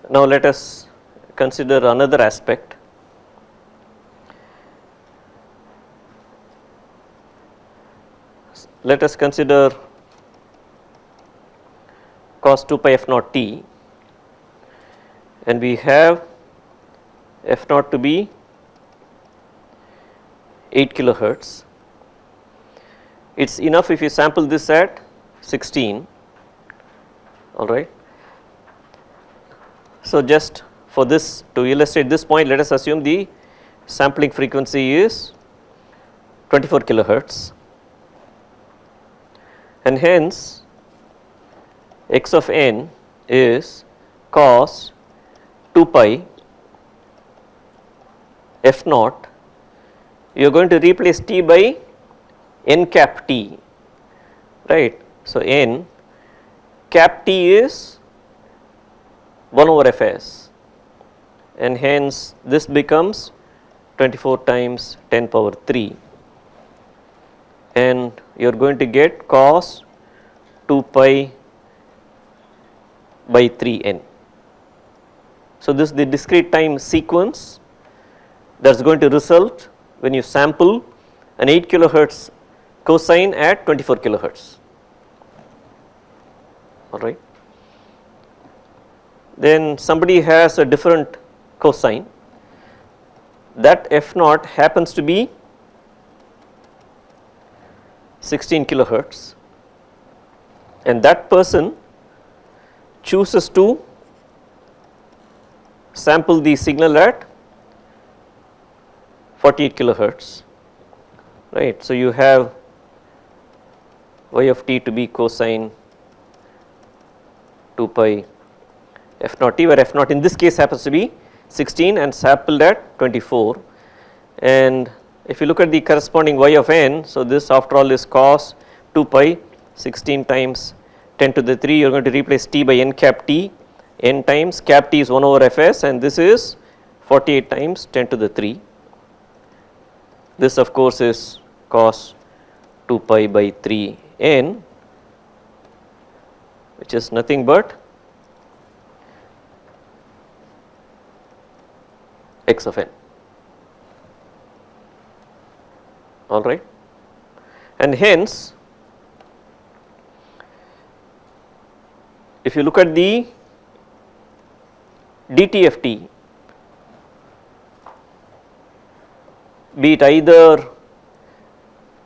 Now let us consider another aspect. Let us consider cos 2 pi f naught t, and we have f naught to be 8 kilohertz. It is enough if you sample this at 16, all right. So, just for this, to illustrate this point, let us assume the sampling frequency is 24 kilohertz, and hence x of n is cos 2 pi f naught. You are going to replace t by n cap t, right. So, n cap t is 1 over fs, and hence this becomes 24 times 10 power 3, and you are going to get cos 2 pi by 3n. So, this is the discrete time sequence that is going to result when you sample an 8 kilohertz cosine at 24 kilohertz, all right. Then somebody has a different cosine, that f naught happens to be 16 kilohertz, and that person chooses to sample the signal at 48 kilohertz, right. So, you have y of t to be cosine 2 pi f naught t, where f naught in this case happens to be 16 and sampled at 24, and if you look at the corresponding y of n, so this after all is cos 2 pi 16 times 10 to the 3, you are going to replace t by n cap t, n times cap t is 1 over fs, and this is 48 times 10 to the 3. This of course is cos 2 pi by 3 n, which is nothing but x of n, all right. And hence, if you look at the dt of t, be it either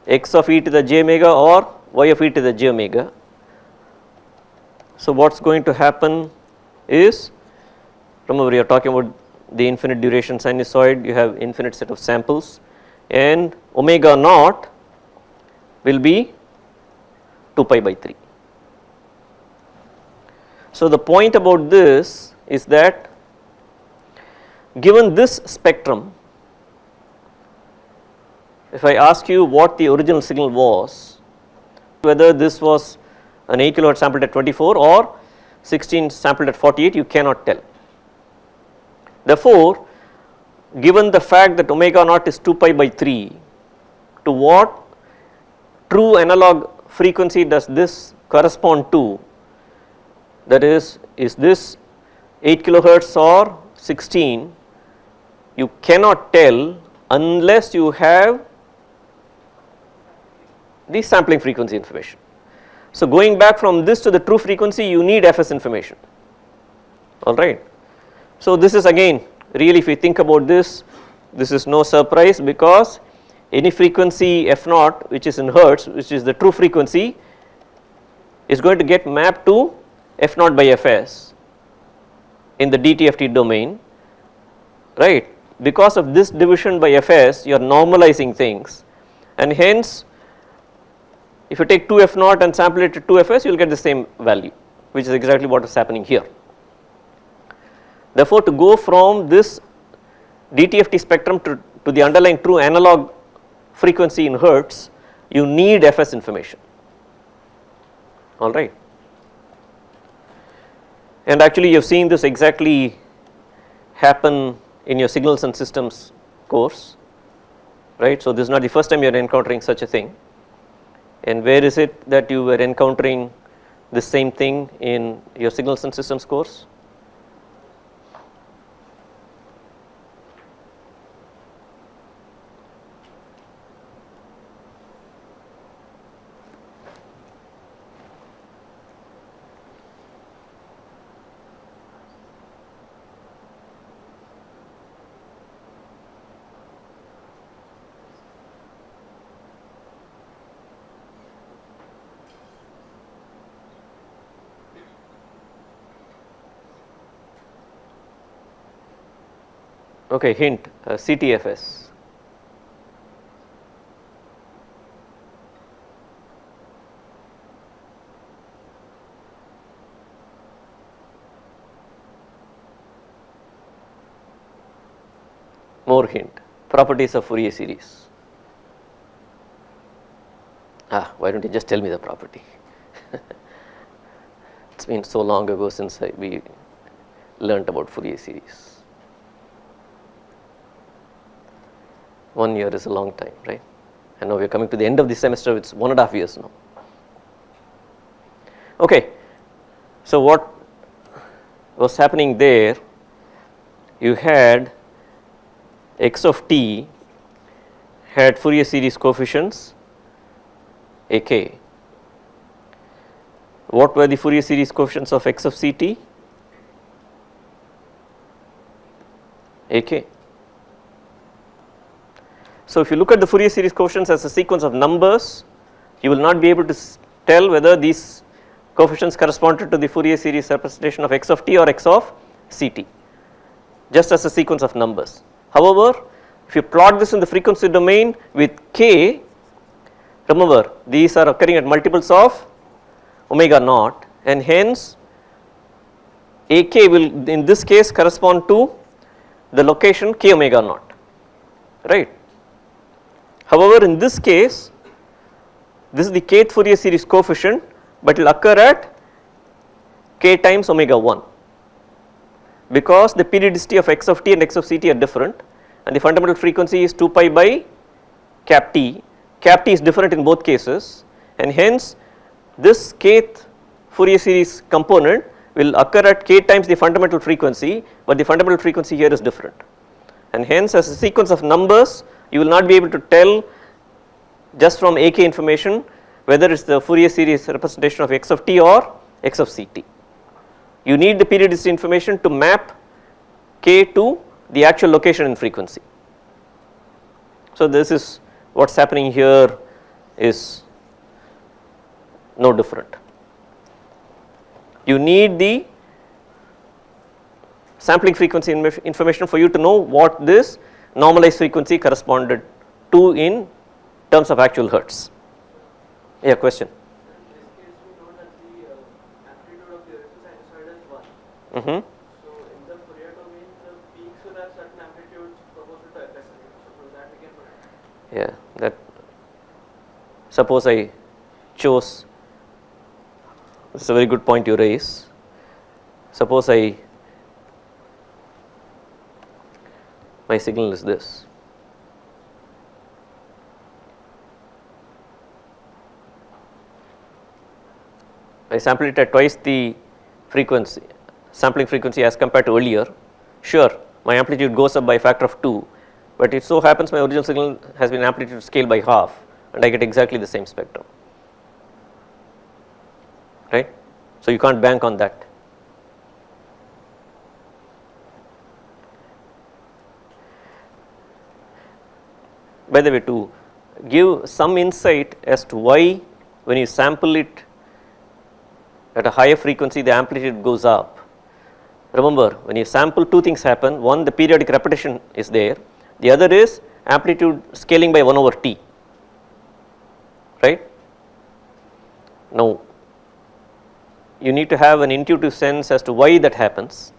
x of e to the j omega or y of e to the j omega. So, what is going to happen is, remember we are talking about the infinite duration sinusoid, you have infinite set of samples, and omega naught will be 2 pi by 3. So, the point about this is that given this spectrum, if I ask you what the original signal was, whether this was an 8 kilohertz sampled at 24 or 16 sampled at 48, you cannot tell. Therefore, given the fact that omega naught is 2 pi by 3, to what true analog frequency does this correspond to? That is this 8 kilohertz or 16? You cannot tell unless you have the sampling frequency information. So, going back from this to the true frequency, you need fs information, all right. So, this is again really, if you think about this, this is no surprise, because any frequency f naught which is in hertz, which is the true frequency, is going to get mapped to f naught by fs in the dTft domain, right. Because of this division by fs, you are normalizing things, and hence if you take 2 f naught and sample it to 2 fs, you will get the same value, which is exactly what is happening here. Therefore, to go from this dTft spectrum to the underlying true analog frequency in hertz, you need fs information, all right. And actually you have seen this exactly happen in your signals and systems course, right. So, this is not the first time you are encountering such a thing, and where is it that you were encountering the same thing in your signals and systems course? Okay, hint, CTFS. More hint, properties of Fourier series. Why don't you just tell me the property? It's been so long ago since we learnt about Fourier series. 1 year is a long time, right? And now we are coming to the end of the semester, it's 1.5 years now. Okay, so what was happening there, you had x of t had Fourier series coefficients ak. What were the Fourier series coefficients of x of ct? ak. So, if you look at the Fourier series coefficients as a sequence of numbers, you will not be able to tell whether these coefficients corresponded to the Fourier series representation of x of t or x of ct, just as a sequence of numbers. However, if you plot this in the frequency domain with k, remember these are occurring at multiples of omega naught, and hence ak will in this case correspond to the location k omega naught, right. However, in this case this is the kth Fourier series coefficient, but it will occur at k times omega 1, because the periodicity of x of t and x of ct are different, and the fundamental frequency is 2 pi by cap t. Cap t is different in both cases, and hence this kth Fourier series component will occur at k times the fundamental frequency, but the fundamental frequency here is different, and hence as a sequence of numbers you will not be able to tell just from ak information whether it is the Fourier series representation of x of t or x of ct. You need the periodicity information to map k to the actual location and frequency. So, this is what is happening here is no different. You need the sampling frequency information for you to know what this normalized frequency corresponded to in terms of actual hertz. Yeah, question. In this case, we know that the amplitude of the electrical sinusoid is 1. Mm-hmm. So, in the Fourier domain, the peaks will have certain amplitudes proportional to fs. So, that we can put it. Yeah, that suppose I chose, this is a very good point you raise. Suppose my signal is this. I sample it at twice the frequency, sampling frequency as compared to earlier. Sure, my amplitude goes up by a factor of 2, but it so happens my original signal has been amplitude scaled by half, and I get exactly the same spectrum, right. So, you can't bank on that. By the way, to give some insight as to why when you sample it at a higher frequency the amplitude goes up. Remember, when you sample, two things happen. One, the periodic repetition is there. The other is amplitude scaling by 1 over t, right. Now, you need to have an intuitive sense as to why that happens,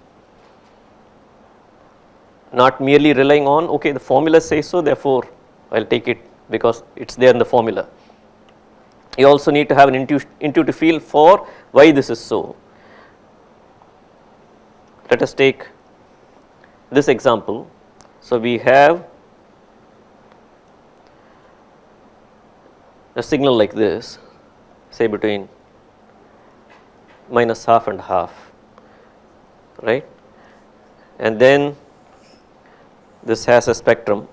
not merely relying on okay the formula says so, therefore I will take it because it is there in the formula. You also need to have an intuitive feel for why this is so. Let us take this example. So, we have a signal like this, say between minus half and half, right, and then this has a spectrum.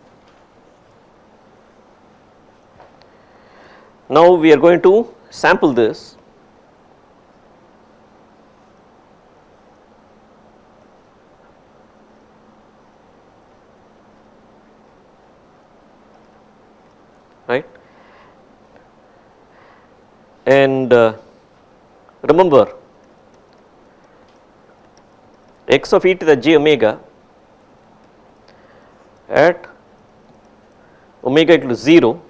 Now, we are going to sample this. Right, and remember x of e to the j omega at omega equal to 0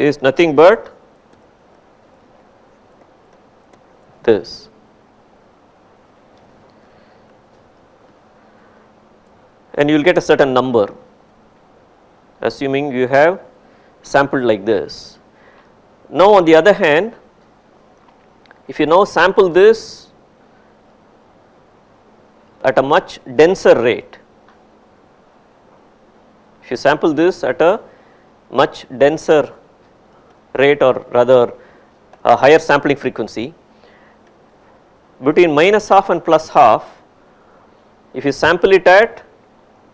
is nothing but this. And you will get a certain number, assuming you have sampled like this. Now on the other hand, if you now sample this at a much denser rate, if you sample this at a much denser rate, or rather a higher sampling frequency, between minus half and plus half, if you sample it at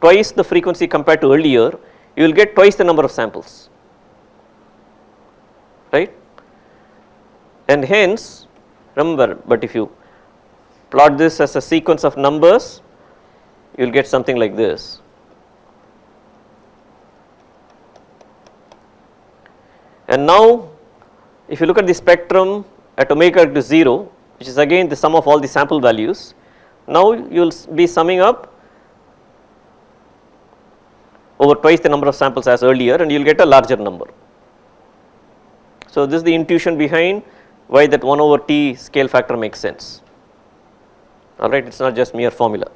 twice the frequency compared to earlier, you will get twice the number of samples, right? And hence, remember, but if you plot this as a sequence of numbers, you will get something like this. And now if you look at the spectrum at omega equal to 0, which is again the sum of all the sample values, now you will be summing up over twice the number of samples as earlier, and you will get a larger number. So this is the intuition behind why that 1 over T scale factor makes sense. Alright, it is not just mere formula.